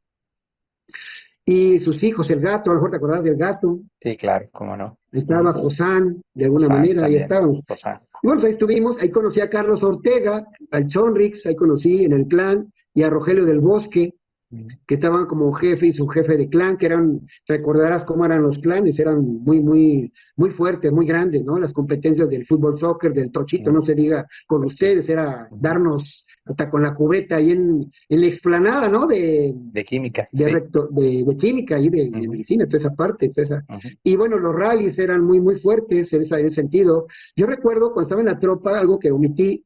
Speaker 2: Y sus hijos, el gato, a lo mejor te acordás del gato,
Speaker 1: Sí, claro, cómo no.
Speaker 2: estaba
Speaker 1: Ujú.
Speaker 2: Josán, de alguna
Speaker 1: José
Speaker 2: manera, ahí
Speaker 1: también,
Speaker 2: estábamos.
Speaker 1: José.
Speaker 2: Y bueno, pues ahí estuvimos, ahí conocí a Carlos Ortega, al Chonrix, ahí conocí en el clan, y a Rogelio del Bosque,
Speaker 1: Ujú,
Speaker 2: que estaban como jefe y su jefe de clan, que eran, recordarás cómo eran los clanes, eran muy, muy, muy fuertes, muy grandes, ¿no? Las competencias del fútbol, soccer, del tochito,
Speaker 1: ujú,
Speaker 2: no se diga con
Speaker 1: sí,
Speaker 2: ustedes, era
Speaker 1: ujú.
Speaker 2: darnos hasta con la cubeta ahí en la explanada, ¿no?
Speaker 1: De química, sí.
Speaker 2: De química y de
Speaker 1: Ujú,
Speaker 2: medicina, toda esa parte, toda esa.
Speaker 1: ujú,
Speaker 2: Y bueno, los rallies eran muy, muy fuertes en ese sentido. Yo recuerdo cuando estaba en la tropa, algo que omití,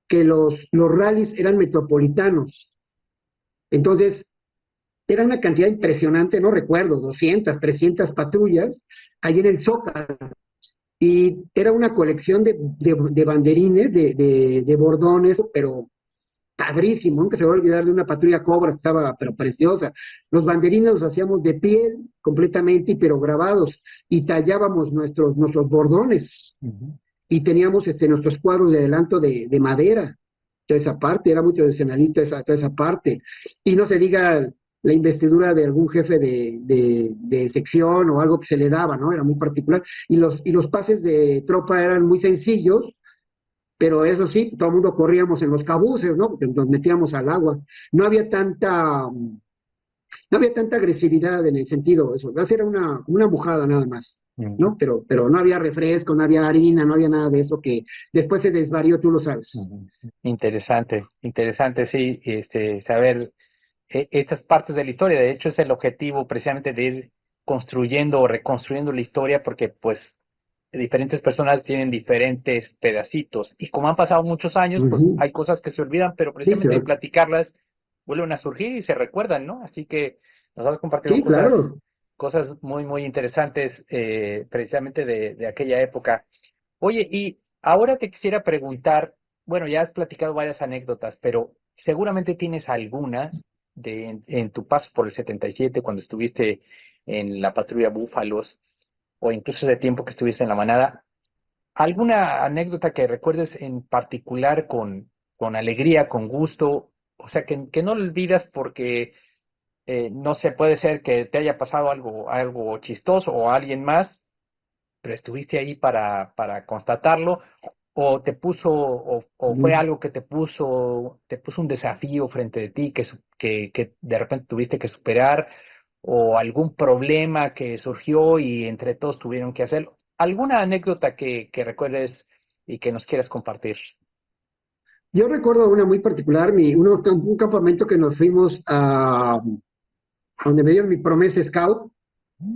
Speaker 2: que los rallies eran metropolitanos. Entonces, era una cantidad impresionante, no recuerdo, 200, 300 patrullas ahí en el Zócalo. Y era una colección de banderines, de bordones, pero padrísimo, nunca se va a olvidar de una patrulla Cobra, estaba pero preciosa. Los banderines los hacíamos de piel completamente, pero grabados, y tallábamos nuestros bordones,
Speaker 1: ujú.
Speaker 2: y teníamos nuestros cuadros de adelanto de madera, toda esa parte, era muy tradicionalista toda esa parte. Y no se diga la investidura de algún jefe de sección o algo que se le daba, ¿no? Era muy particular. Y los pases de tropa eran muy sencillos, pero eso sí, todo el mundo corríamos en los cabuces, ¿no? Porque nos metíamos al agua. No había tanta, no había tanta agresividad en el sentido, eso, era una mojada nada más,
Speaker 1: Ujú,
Speaker 2: ¿no? Pero no había refresco, no había harina, no había nada de eso que después se desvarió, tú lo sabes.
Speaker 1: ujú. Interesante, interesante, sí, saber estas partes de la historia. De hecho, es el objetivo precisamente de ir construyendo o reconstruyendo la historia, porque pues diferentes personas tienen diferentes pedacitos. Y como han pasado muchos años, pues
Speaker 2: Ujú.
Speaker 1: hay cosas que se olvidan, pero
Speaker 2: Sí,
Speaker 1: precisamente de platicarlas vuelven a surgir y se recuerdan, ¿no? Así que nos has compartido
Speaker 2: sí, claro.
Speaker 1: cosas muy, muy interesantes precisamente de aquella época. Oye, y ahora te quisiera preguntar, bueno, ya has platicado varias anécdotas, pero seguramente tienes algunas en tu paso por el 77, cuando estuviste en la patrulla Búfalos, o incluso ese tiempo que estuviste en la manada. ¿Alguna anécdota que recuerdes en particular con alegría, con gusto? O sea, que no lo olvidas porque no sé, puede ser que te haya pasado algo chistoso o a alguien más, pero estuviste ahí para constatarlo, o te puso, o fue
Speaker 2: Ujú.
Speaker 1: algo que te puso un desafío frente de ti que de repente tuviste que superar, o algún problema que surgió y entre todos tuvieron que hacerlo. ¿Alguna anécdota que recuerdes y que nos quieras compartir?
Speaker 2: Yo recuerdo una muy particular, un campamento que nos fuimos a donde me dieron mi promesa scout.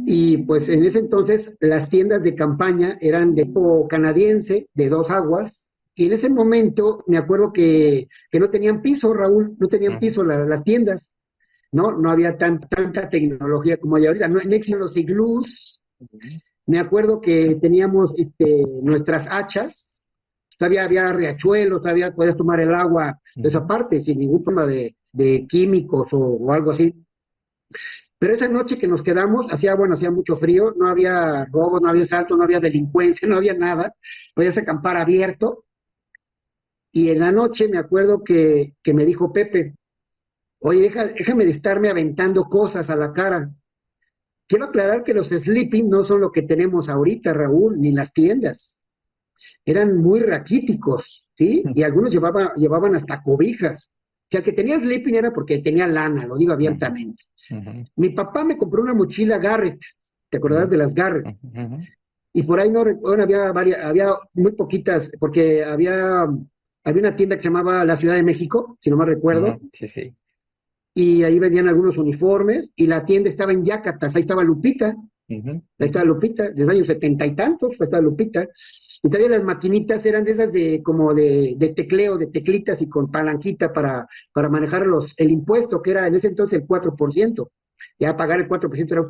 Speaker 2: Y pues en ese entonces las tiendas de campaña eran de tipo canadiense, de 2 aguas, y en ese momento me acuerdo que no tenían piso, Raúl, no tenían
Speaker 1: Ujú,
Speaker 2: piso las tiendas, ¿no? No había tanta tecnología como hay ahorita, no existían los iglús, Me acuerdo que teníamos nuestras hachas, todavía había riachuelos, todavía podías tomar el agua de esa parte sin ningún problema de químicos o algo así. Pero esa noche que nos quedamos, hacía mucho frío, no había robos, no había asaltos, no había delincuencia, no había nada, podías acampar abierto. Y en la noche me acuerdo que me dijo Pepe, oye, déjame de estarme aventando cosas a la cara. Quiero aclarar que los sleeping no son lo que tenemos ahorita, Raúl, ni las tiendas. Eran muy raquíticos, ¿sí? Y algunos llevaban hasta cobijas. O sea, el que tenía sleeping era porque tenía lana, lo digo abiertamente. Mi papá me compró una mochila Garrett, ¿te acordás de las Garrett? Y por ahí no recuerdo, había muy poquitas, porque había una tienda que se llamaba La Ciudad de México, si no me recuerdo,
Speaker 1: Sí, sí.
Speaker 2: y ahí vendían algunos uniformes, y la tienda estaba en Yacatas, ahí estaba Lupita, ahí estaba Lupita, desde los años 70 y tantos, ahí estaba Lupita, y todavía las maquinitas eran de esas como de tecleo, de teclitas y con palanquita para manejar el impuesto, que era en ese entonces el 4%, ya pagar el 4% era...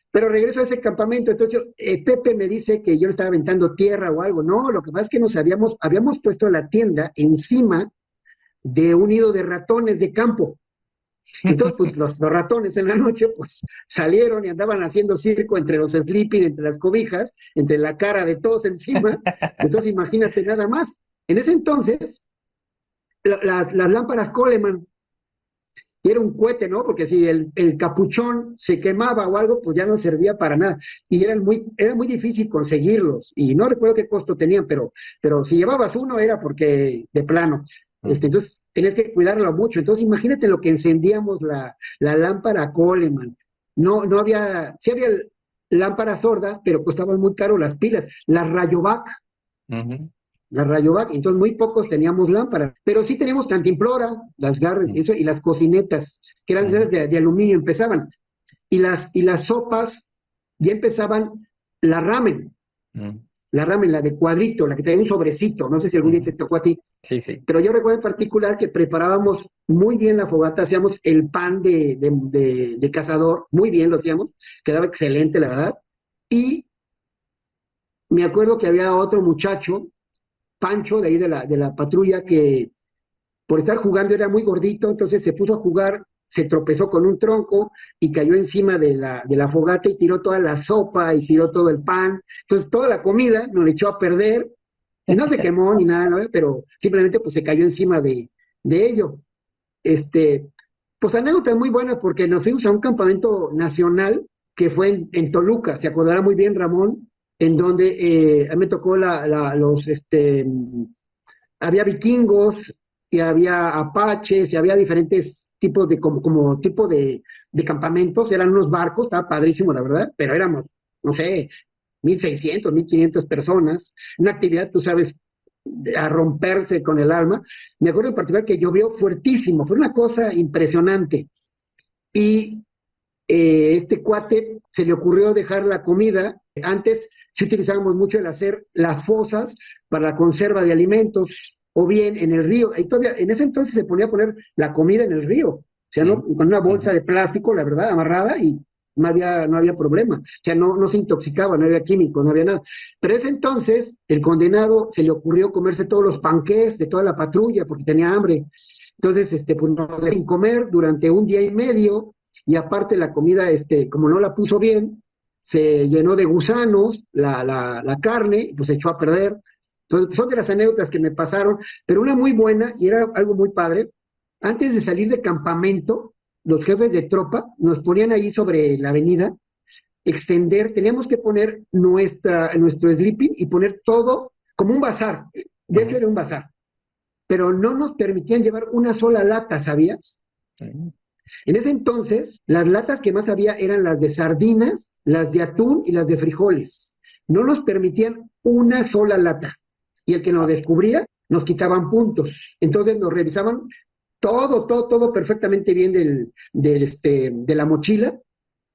Speaker 2: Pero regreso a ese campamento, entonces Pepe me dice que yo le estaba aventando tierra o algo, no, lo que pasa es que habíamos puesto la tienda encima de un nido de ratones de campo. Entonces, pues los ratones en la noche, pues salieron y andaban haciendo circo entre los sleeping, entre las cobijas, entre la cara de todos encima. Entonces, imagínate nada más. En ese entonces, las lámparas Coleman, y era un cohete, ¿no? Porque si el capuchón se quemaba o algo, pues ya no servía para nada. Y era muy difícil conseguirlos. Y no recuerdo qué costo tenían, pero si llevabas uno era porque de plano. Entonces tenías que cuidarlo mucho. Entonces imagínate lo que encendíamos la lámpara Coleman. No había, sí había lámparas sordas, pero costaban muy caro las pilas. Las Rayovac, la Rayovac, entonces muy pocos teníamos lámparas, pero sí teníamos cantimplora, las Garrett, eso, y las cocinetas, que eran de aluminio, empezaban, y las sopas ya empezaban la ramen, la de cuadrito, la que tenía un sobrecito, no sé si algún día te tocó a ti,
Speaker 1: Sí, sí.
Speaker 2: pero yo recuerdo en particular que preparábamos muy bien la fogata, hacíamos el pan de cazador, muy bien lo hacíamos, quedaba excelente la verdad, y me acuerdo que había otro muchacho, Pancho, de ahí de la patrulla, que por estar jugando era muy gordito, entonces se puso a jugar, se tropezó con un tronco y cayó encima de la fogata y tiró toda la sopa y tiró todo el pan. Entonces toda la comida nos la echó a perder y no se quemó ni nada, ¿no? Pero simplemente pues se cayó encima de ello. Pues anécdota muy buena porque nos fuimos a un campamento nacional que fue en Toluca, se acordará muy bien Ramón, en donde a mí me tocó había vikingos y había apaches y había diferentes tipos de, como tipo de campamentos, eran unos barcos, estaba padrísimo la verdad, pero éramos, no sé, 1,600, 1,500 personas, una actividad, tú sabes, a romperse con el alma. Me acuerdo en particular que llovió fuertísimo, fue una cosa impresionante. Y este cuate se le ocurrió dejar la comida. Antes sí utilizábamos mucho el hacer las fosas para la conserva de alimentos, o bien en el río. Ahí todavía, en ese entonces se ponía a poner la comida en el río, o sea, ¿no? Con una bolsa de plástico, la verdad, amarrada, y no había problema. O sea, no se intoxicaba, no había químicos, no había nada. Pero ese entonces, el condenado se le ocurrió comerse todos los panqués de toda la patrulla porque tenía hambre. Entonces, pues no dejó sin comer durante un día y medio, y aparte la comida, como no la puso bien, se llenó de gusanos, la carne, pues se echó a perder. Entonces, son de las anécdotas que me pasaron, pero una muy buena, y era algo muy padre, antes de salir de campamento, los jefes de tropa nos ponían ahí sobre la avenida, teníamos que poner nuestro sleeping y poner todo como un bazar, de hecho era un bazar, pero no nos permitían llevar una sola lata, ¿sabías? En ese entonces, las latas que más había eran las de sardinas, las de atún y las de frijoles. No nos permitían una sola lata. Y el que nos descubría, nos quitaban puntos. Entonces nos revisaban todo perfectamente bien de la mochila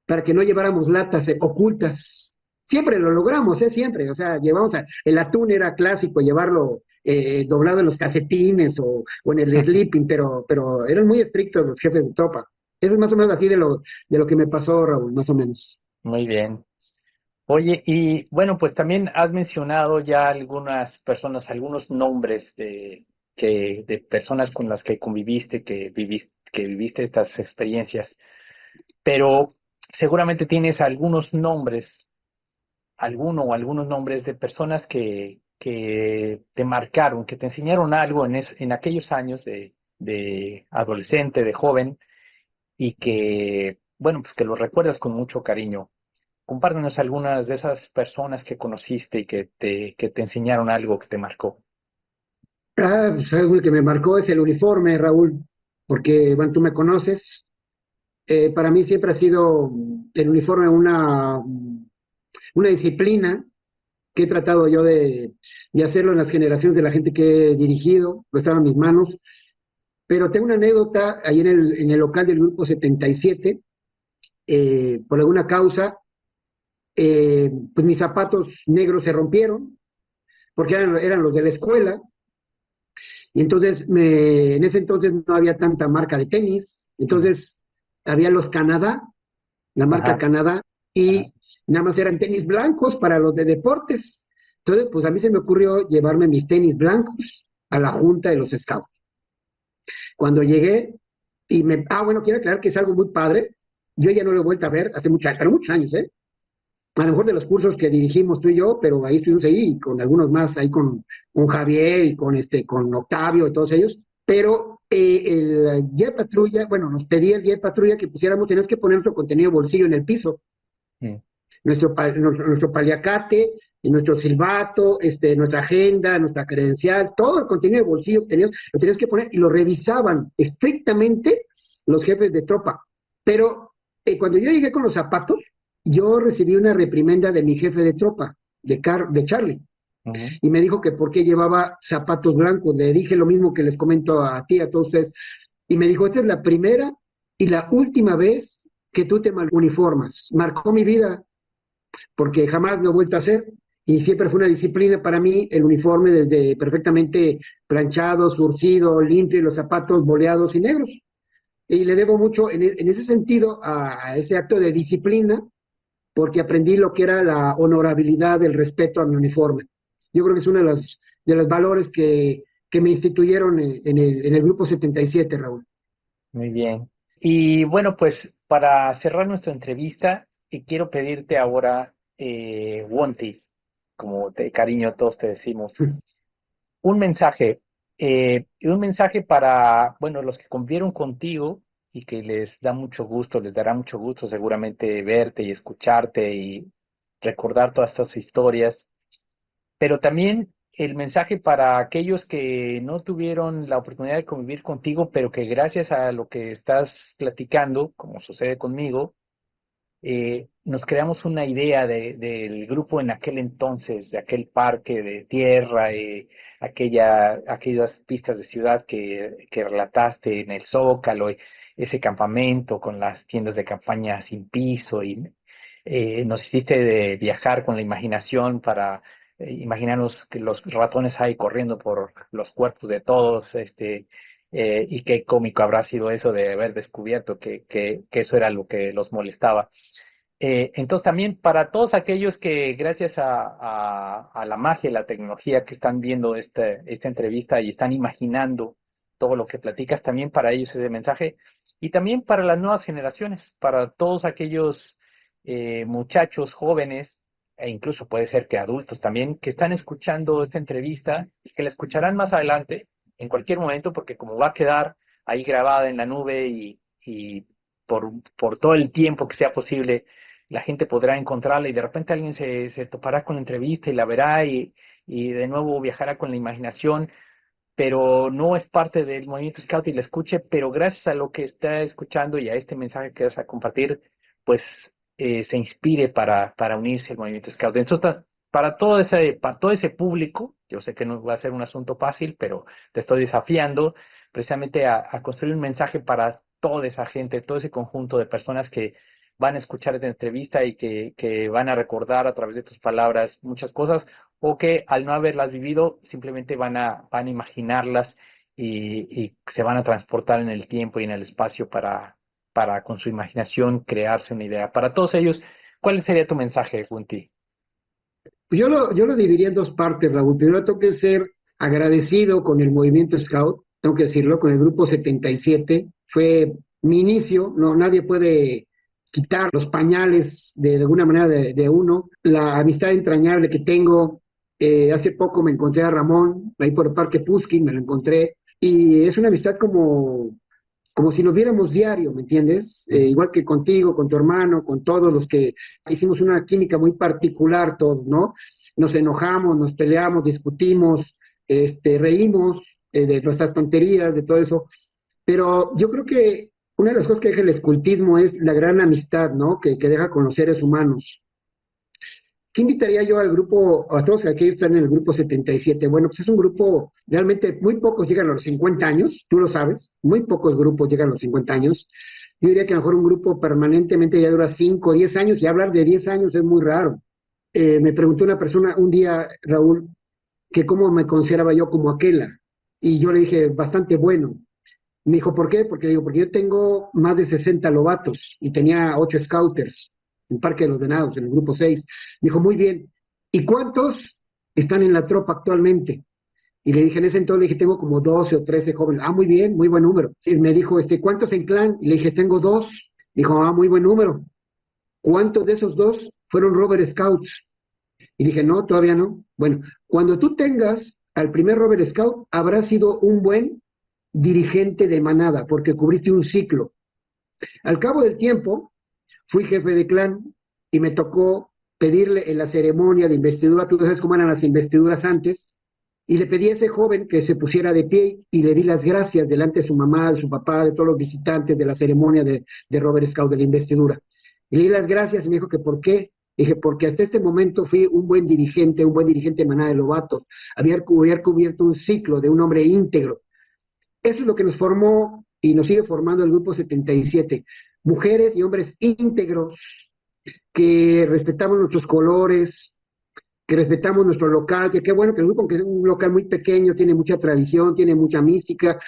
Speaker 2: para que no lleváramos latas ocultas. Siempre lo logramos, siempre. O sea, el atún era clásico, llevarlo doblado en los calcetines o en el sleeping, pero eran muy estrictos los jefes de tropa. Eso es más o menos así de lo que me pasó, Raúl, más o menos.
Speaker 1: Muy bien. Oye, y bueno, pues también has mencionado ya algunas personas, algunos nombres de personas con las que conviviste, que viviste estas experiencias, pero seguramente tienes algunos nombres, alguno o algunos nombres de personas que te marcaron, que te enseñaron algo en aquellos años de adolescente, de joven, y que, bueno, pues que los recuerdas con mucho cariño. Compártenos algunas de esas personas que conociste y que te enseñaron algo que te marcó.
Speaker 2: Pues algo que me marcó es el uniforme, Raúl, porque, bueno, tú me conoces. Para mí siempre ha sido el uniforme una disciplina que he tratado yo de hacerlo en las generaciones de la gente que he dirigido, pues estaba en mis manos. Pero tengo una anécdota ahí en el local del grupo 77, por alguna causa, pues mis zapatos negros se rompieron, porque eran los de la escuela, y entonces en ese entonces no había tanta marca de tenis,
Speaker 1: Mm.
Speaker 2: entonces había los Canadá, la marca
Speaker 1: Ajá,
Speaker 2: Canadá,
Speaker 1: ajá,
Speaker 2: y nada más eran tenis blancos para los de deportes. Entonces, pues a mí se me ocurrió llevarme mis tenis blancos a la junta de los scouts. Cuando llegué, bueno, quiero aclarar que es algo muy padre. Yo ya no lo he vuelto a ver hace pero muchos años, ¿eh? A lo mejor de los cursos que dirigimos tú y yo, pero ahí estuvimos ahí y con algunos más, ahí con Javier y con Octavio y todos ellos. Pero el guía de patrulla, bueno, nos pedía el guía de patrulla que pusiéramos, teníamos que poner nuestro contenido de bolsillo en el piso,
Speaker 1: mm,
Speaker 2: nuestro paliacate, y nuestro silbato, nuestra agenda, nuestra credencial, todo el contenido de bolsillo lo tenías que poner y lo revisaban estrictamente los jefes de tropa. Pero cuando yo llegué con los zapatos, yo recibí una reprimenda de mi jefe de tropa, de Charlie,
Speaker 1: ujú.
Speaker 2: y me dijo que por qué llevaba zapatos blancos. Le dije lo mismo que les comento a ti, a todos ustedes, y me dijo, esta es la primera y la última vez que tú te mal uniformas. Marcó mi vida, porque jamás lo he vuelto a hacer y siempre fue una disciplina para mí el uniforme desde perfectamente planchado, surcido, limpio y los zapatos boleados y negros. Y le debo mucho en ese sentido a ese acto de disciplina porque aprendí lo que era la honorabilidad, el respeto a mi uniforme. Yo creo que es uno de los valores que me instituyeron en el grupo 77, Raúl.
Speaker 1: Muy bien. Y bueno, pues para cerrar nuestra entrevista, quiero pedirte ahora, Wonti, como de cariño todos te decimos, un mensaje, un mensaje para, bueno, los que convivieron contigo y que les da mucho gusto, les dará mucho gusto seguramente verte y escucharte y recordar todas estas historias, pero también el mensaje para aquellos que no tuvieron la oportunidad de convivir contigo, pero que gracias a lo que estás platicando, como sucede conmigo, nos creamos una idea del grupo en aquel entonces, de aquel parque de tierra, aquellas pistas de ciudad que relataste en el Zócalo, ese campamento con las tiendas de campaña sin piso, y nos hiciste de viajar con la imaginación para imaginarnos que los ratones ahí corriendo por los cuerpos de todos, y qué cómico habrá sido eso de haber descubierto que eso era lo que los molestaba. Entonces también para todos aquellos que gracias a la magia y la tecnología que están viendo esta entrevista y están imaginando todo lo que platicas, también para ellos ese mensaje y también para las nuevas generaciones, para todos aquellos muchachos jóvenes e incluso puede ser que adultos también que están escuchando esta entrevista y que la escucharán más adelante en cualquier momento porque como va a quedar ahí grabada en la nube y por todo el tiempo que sea posible la gente podrá encontrarla y de repente alguien se topará con la entrevista y la verá y de nuevo viajará con la imaginación, pero no es parte del movimiento Scout y la escuche, pero gracias a lo que está escuchando y a este mensaje que vas a compartir, pues se inspire para unirse al movimiento Scout. Entonces, para todo ese público, yo sé que no va a ser un asunto fácil, pero te estoy desafiando precisamente a construir un mensaje para toda esa gente, todo ese conjunto de personas que van a escuchar esta entrevista y que van a recordar a través de tus palabras muchas cosas o que al no haberlas vivido simplemente van a imaginarlas y se van a transportar en el tiempo y en el espacio para con su imaginación crearse una idea. Para todos ellos, ¿cuál sería tu mensaje, Gunti?
Speaker 2: Pues yo lo dividiría en dos partes, Raúl. Primero tengo que ser agradecido con el movimiento Scout, tengo que decirlo, con el grupo 77. Fue mi inicio, no, nadie puede quitar los pañales de alguna manera de uno. La amistad entrañable que tengo, hace poco me encontré a Ramón, ahí por el Parque Puskin, me lo encontré, y es una amistad como si nos viéramos diario, ¿me entiendes? Igual que contigo, con tu hermano, con todos los que hicimos una química muy particular todos, ¿no? Nos enojamos, nos peleamos, discutimos, reímos de nuestras tonterías, de todo eso. Pero yo creo que una de las cosas que deja el escultismo es la gran amistad, ¿no? Que deja con los seres humanos. ¿Qué invitaría yo al grupo, a todos aquellos que están en el grupo 77? Bueno, pues es un grupo, realmente muy pocos llegan a los 50 años, tú lo sabes, muy pocos grupos llegan a los 50 años. Yo diría que a lo mejor un grupo permanentemente ya dura 5 o 10 años, y hablar de 10 años es muy raro. Me preguntó una persona un día, Raúl, que cómo me consideraba yo como aquela, y yo le dije, bastante bueno. Me dijo, ¿por qué? Porque le digo, porque yo tengo más de 60 lobatos y tenía 8 scouters en el Parque de los Venados, en el grupo 6. Me dijo, muy bien. ¿Y cuántos están en la tropa actualmente? Y le dije, en ese entonces, le dije, tengo como 12 o 13 jóvenes. Ah, muy bien, muy buen número. Y me dijo, ¿cuántos en clan? Y le dije, tengo 2. Dijo, ah, muy buen número. ¿Cuántos de esos 2 fueron Robert Scouts? Y dije, no, todavía no. Bueno, cuando tú tengas al primer Robert Scout, habrás sido un buen dirigente de manada, porque cubriste un ciclo. Al cabo del tiempo, fui jefe de clan y me tocó pedirle en la ceremonia de investidura, tú sabes cómo eran las investiduras antes, y le pedí a ese joven que se pusiera de pie y le di las gracias delante de su mamá, de su papá, de todos los visitantes de la ceremonia de Robert Scout de la investidura. Y le di las gracias y me dijo que por qué. Dije, porque hasta este momento fui un buen dirigente de manada de lobatos. Había cubierto un ciclo de un hombre íntegro. Eso es lo que nos formó y nos sigue formando el grupo 77. Mujeres y hombres íntegros que respetamos nuestros colores, que respetamos nuestro local, que qué bueno que el grupo, aunque es un local muy pequeño, tiene mucha tradición, tiene mucha mística.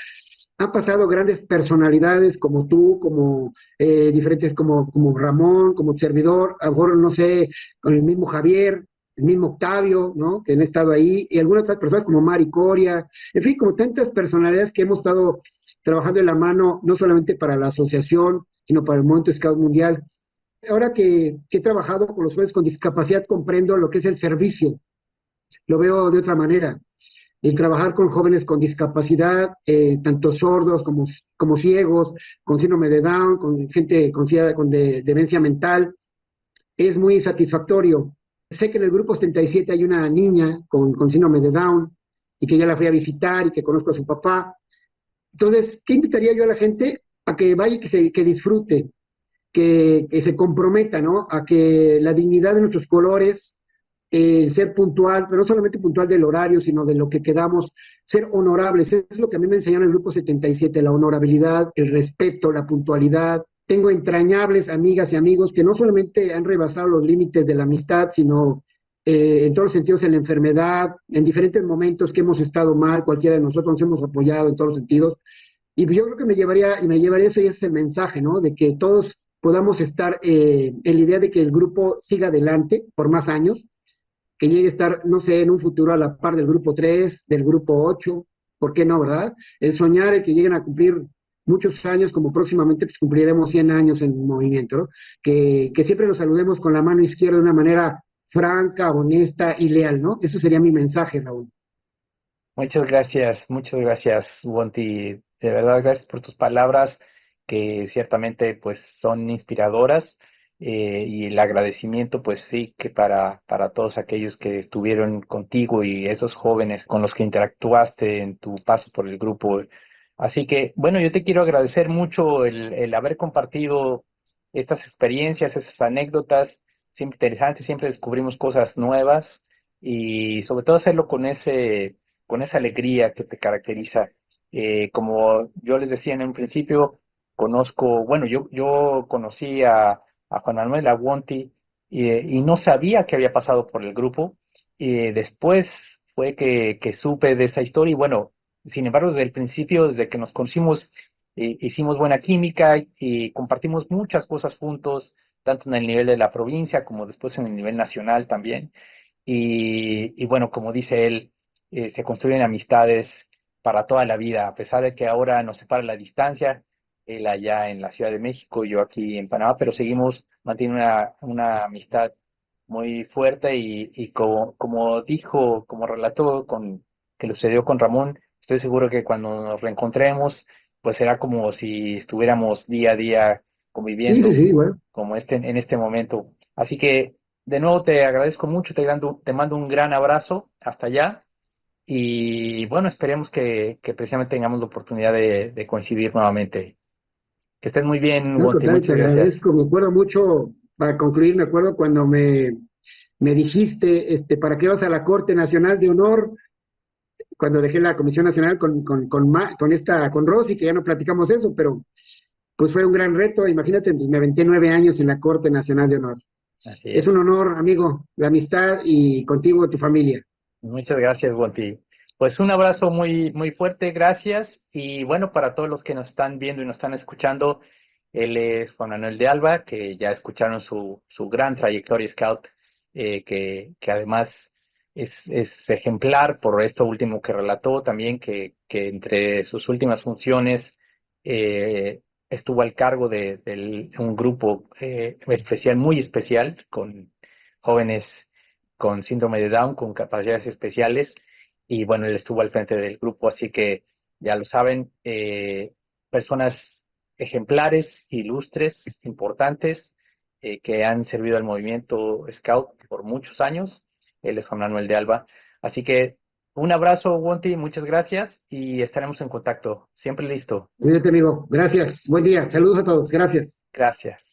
Speaker 2: Han pasado grandes personalidades como tú, como diferentes como Ramón, como servidor, a lo mejor, no sé, con el mismo Javier, el mismo Octavio, ¿no? Que han estado ahí, y algunas otras personas como Mari Coria, en fin, como tantas personalidades que hemos estado trabajando en la mano, no solamente para la asociación, sino para el Movimiento Scout Mundial. Ahora que he trabajado con los jóvenes con discapacidad, comprendo lo que es el servicio, lo veo de otra manera. El trabajar con jóvenes con discapacidad, tanto sordos como ciegos, con síndrome de Down, con gente con demencia mental, es muy satisfactorio. Sé que en el grupo 77 hay una niña con síndrome de Down y que ya la fui a visitar y que conozco a su papá. Entonces, ¿qué invitaría yo a la gente? A que vaya y que disfrute, que se comprometa, ¿no? A que la dignidad de nuestros colores, ser puntual, pero no solamente puntual del horario, sino de lo que quedamos, ser honorables. Es lo que a mí me enseñaron en el grupo 77, la honorabilidad, el respeto, la puntualidad. Tengo entrañables amigas y amigos que no solamente han rebasado los límites de la amistad, sino en todos los sentidos en la enfermedad, en diferentes momentos que hemos estado mal, cualquiera de nosotros nos hemos apoyado en todos los sentidos. Y yo creo que me llevaría eso y ese mensaje, ¿no? De que todos podamos estar en la idea de que el grupo siga adelante por más años, que llegue a estar, no sé, en un futuro a la par del grupo 3, del grupo 8, ¿por qué no, verdad? El soñar el que lleguen a cumplir muchos años, como próximamente pues, cumpliremos 100 años en el movimiento, ¿no? Que siempre nos saludemos con la mano izquierda de una manera franca, honesta y leal, ¿no? Eso sería mi mensaje, Raúl.
Speaker 1: Muchas gracias, Wonti. De verdad, gracias por tus palabras que ciertamente pues son inspiradoras, y el agradecimiento pues sí que para todos aquellos que estuvieron contigo y esos jóvenes con los que interactuaste en tu paso por el grupo. Así que bueno, yo te quiero agradecer mucho el haber compartido estas experiencias, esas anécdotas, siempre interesantes, siempre descubrimos cosas nuevas y sobre todo hacerlo con esa alegría que te caracteriza. Como yo les decía en un principio, bueno, yo conocí a Juan Manuel Aguonti, y no sabía que había pasado por el grupo. Y después fue que supe de esa historia y bueno, sin embargo, desde el principio, desde que nos conocimos, hicimos buena química y compartimos muchas cosas juntos, tanto en el nivel de la provincia como después en el nivel nacional también. y bueno, como dice él, se construyen amistades para toda la vida, a pesar de que ahora nos separa la distancia, él allá en la Ciudad de México y yo aquí en Panamá, pero seguimos manteniendo una amistad muy fuerte y como dijo, como relató que lo sucedió con Ramón, estoy seguro que cuando nos reencontremos, pues será como si estuviéramos día a día
Speaker 2: Sí, sí,
Speaker 1: conviviendo
Speaker 2: sí, bueno.
Speaker 1: como en este momento. Así que de nuevo te agradezco mucho, te mando un gran abrazo hasta allá y bueno, esperemos que precisamente tengamos la oportunidad de coincidir nuevamente. Que estés muy bien,
Speaker 2: No,
Speaker 1: Wonti,
Speaker 2: total, te
Speaker 1: muchas gracias.
Speaker 2: agradezco. Me acuerdo mucho, para concluir, me acuerdo cuando me dijiste, ¿para qué vas a la Corte Nacional de Honor? Cuando dejé la Comisión Nacional con Rosy, que ya no platicamos eso, pero pues fue un gran reto. Imagínate, pues me aventé 9 años en la Corte Nacional de Honor.
Speaker 1: Así
Speaker 2: Es
Speaker 1: es.
Speaker 2: un honor, amigo, la amistad y contigo, tu familia.
Speaker 1: Muchas gracias, Wonti. Pues un abrazo muy, muy fuerte, gracias. Y bueno, para todos los que nos están viendo y nos están escuchando, él es Juan Manuel de Alba, que ya escucharon su gran trayectoria Scout, que además es ejemplar por esto último que relató también, que entre sus últimas funciones estuvo al cargo de un grupo especial, muy especial, con jóvenes con síndrome de Down, con capacidades especiales, y bueno, él estuvo al frente del grupo, así que ya lo saben, personas ejemplares, ilustres, importantes, que han servido al movimiento Scout por muchos años. Él es Juan Manuel de Alba. Así que un abrazo, Wonti, muchas gracias y estaremos en contacto. Siempre listo.
Speaker 2: Cuídate, amigo. Gracias. Buen día. Saludos a todos. Gracias.
Speaker 1: Gracias.